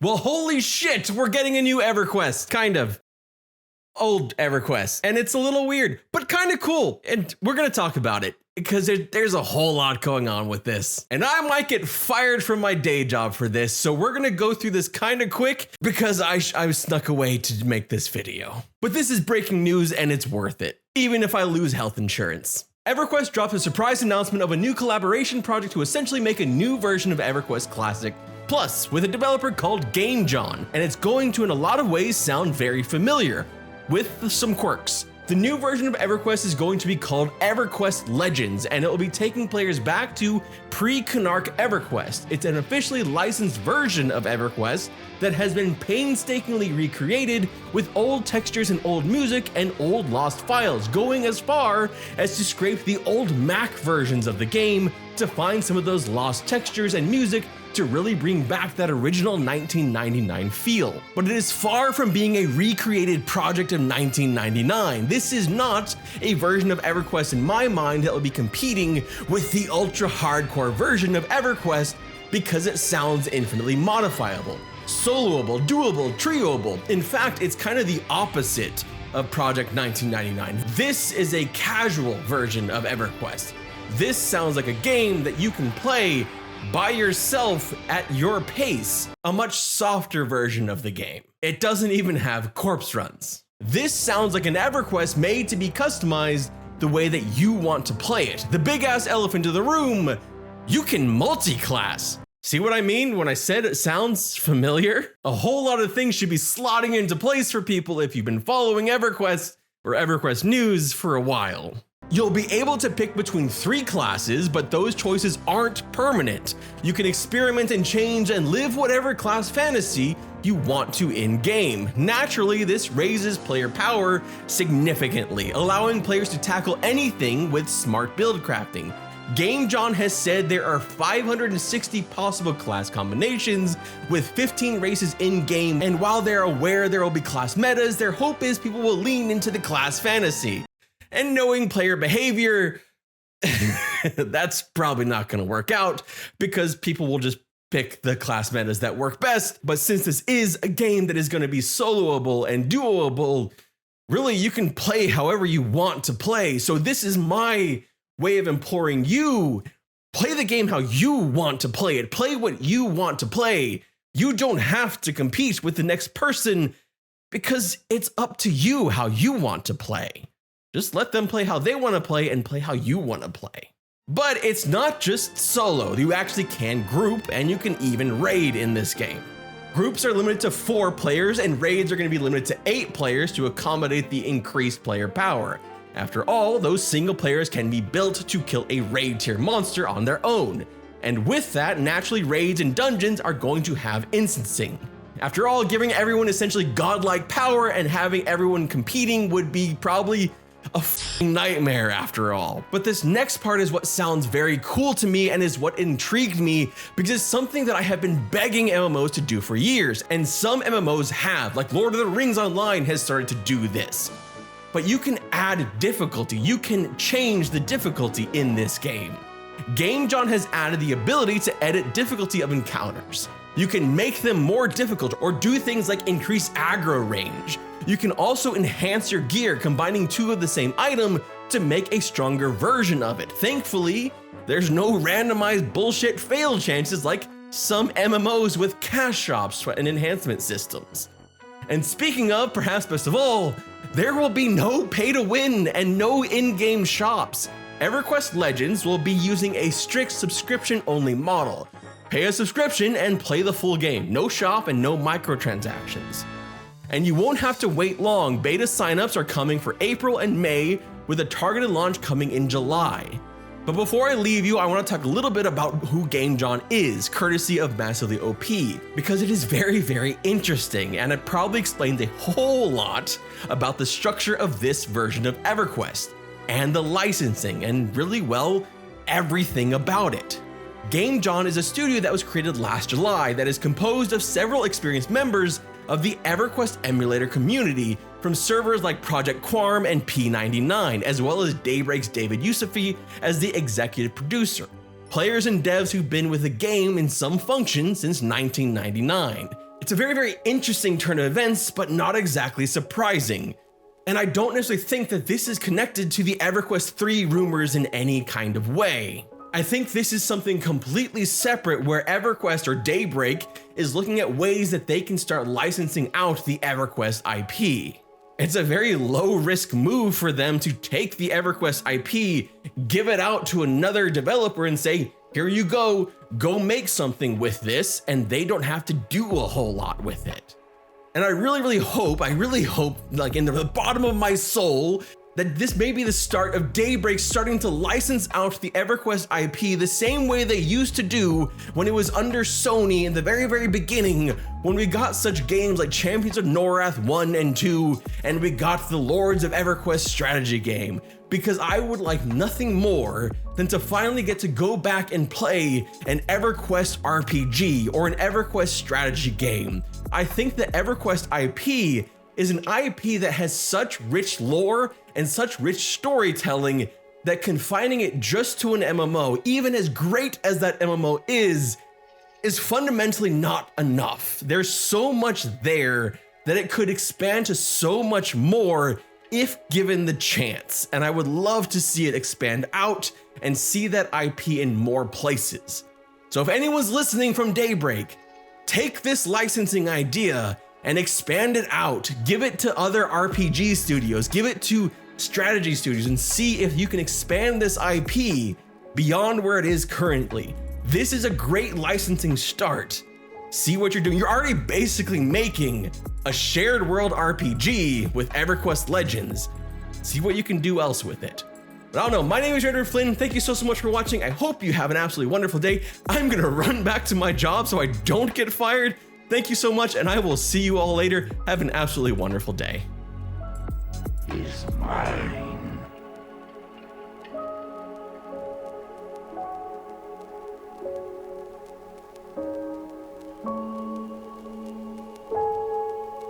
Well, holy shit, we're getting a new Everquest, kind of. Old Everquest, and it's a little weird, but kind of cool, and we're gonna talk about it, because there's a whole lot going on with this, and I might get fired from my day job for this, so we're gonna go through this kind of quick, because I snuck away to make this video. But this is breaking news, and it's worth it, even if I lose health insurance. Everquest dropped a surprise announcement of a new collaboration project to essentially make a new version of Everquest Classic Plus, with a developer called GameJohn, and it's going to in a lot of ways sound very familiar, with some quirks. The new version of Everquest is going to be called Everquest Legends, and it will be taking players back to pre-Canarch Everquest. It's an officially licensed version of Everquest that has been painstakingly recreated with old textures and old music and old lost files, going as far as to scrape the old Mac versions of the game to find some of those lost textures and music to really bring back that original 1999 feel. But it is far from being a recreated project of 1999. This is not a version of Everquest in my mind that will be competing with the ultra hardcore version of Everquest because it sounds infinitely modifiable, soloable, doable, trioable. In fact, it's kind of the opposite of Project 1999. This is a casual version of Everquest. This sounds like a game that you can play by yourself at your pace, a much softer version of the game. It doesn't even have corpse runs. This sounds like an Everquest made to be customized the way that you want to play it. The big ass elephant in the room, you can multi-class. See what I mean when I said it sounds familiar? A whole lot of things should be slotting into place for people if you've been following Everquest or Everquest news for a while. You'll be able to pick between 3 classes, but those choices aren't permanent. You can experiment and change and live whatever class fantasy you want to in-game. Naturally, this raises player power significantly, allowing players to tackle anything with smart build crafting. GameJohn has said there are 560 possible class combinations with 15 races in-game, and while they're aware there will be class metas, their hope is people will lean into the class fantasy. And knowing player behavior, that's probably not going to work out because people will just pick the class metas that work best. But since this is a game that is going to be soloable and duoable, really you can play however you want to play. So this is my way of imploring you, play the game how you want to play it. Play what you want to play. You don't have to compete with the next person because it's up to you how you want to play. Just let them play how they want to play and play how you want to play. But it's not just solo. You actually can group and you can even raid in this game. Groups are limited to 4 players and raids are going to be limited to 8 players to accommodate the increased player power. After all, those single players can be built to kill a raid tier monster on their own. And with that, naturally raids and dungeons are going to have instancing. After all, giving everyone essentially godlike power and having everyone competing would be probably a nightmare after all. But this next part is what sounds very cool to me and is what intrigued me because it's something that I have been begging MMOs to do for years, and some MMOs have, like Lord of the Rings Online has started to do this. But you can add difficulty, you can change the difficulty in this game. GameJohn has added the ability to edit difficulty of encounters. You can make them more difficult or do things like increase aggro range. You can also enhance your gear, combining 2 of the same item to make a stronger version of it. Thankfully, there's no randomized bullshit fail chances like some MMOs with cash shops and enhancement systems. And speaking of, perhaps best of all, there will be no pay to win and no in-game shops. Everquest Legends will be using a strict subscription-only model. Pay a subscription and play the full game. No shop and no microtransactions. And you won't have to wait long. Beta signups are coming for April and May, with a targeted launch coming in July. But before I leave you, I want to talk a little bit about who GameJohn is, courtesy of Massively OP, because it is very, very interesting, and it probably explains a whole lot about the structure of this version of Everquest, and the licensing, and really, well, everything about it. GameJohn is a studio that was created last July that is composed of several experienced members of the Everquest emulator community from servers like Project Quarm and P99, as well as Daybreak's David Yusufi as the executive producer. Players and devs who've been with the game in some function since 1999. It's a very, very interesting turn of events, but not exactly surprising. And I don't necessarily think that this is connected to the EverQuest 3 rumors in any kind of way. I think this is something completely separate where EverQuest or Daybreak is looking at ways that they can start licensing out the EverQuest IP. It's a very low risk move for them to take the EverQuest IP, give it out to another developer and say, here you go make something with this, and they don't have to do a whole lot with it. And I really hope, like in the bottom of my soul, that this may be the start of Daybreak starting to license out the EverQuest IP the same way they used to do when it was under Sony in the very beginning, when we got such games like Champions of Norath 1 and 2, and we got the Lords of EverQuest strategy game. Because I would like nothing more than to finally get to go back and play an EverQuest RPG or an EverQuest strategy game. I think the EverQuest IP is an IP that has such rich lore and such rich storytelling that confining it just to an MMO, even as great as that MMO is fundamentally not enough. There's so much there that it could expand to so much more if given the chance, and I would love to see it expand out and see that IP in more places. So if anyone's listening from Daybreak, take this licensing idea and expand it out, give it to other RPG studios, give it to strategy studios, and see if you can expand this IP beyond where it is currently. This is a great licensing start. See what you're doing. You're already basically making a shared world RPG with EverQuest Legends. See what you can do else with it. But I don't know, my name is Raider Flynn. Thank you so much for watching. I hope you have an absolutely wonderful day. I'm gonna run back to my job so I don't get fired. Thank you so much, and I will see you all later. Have an absolutely wonderful day. Is mine.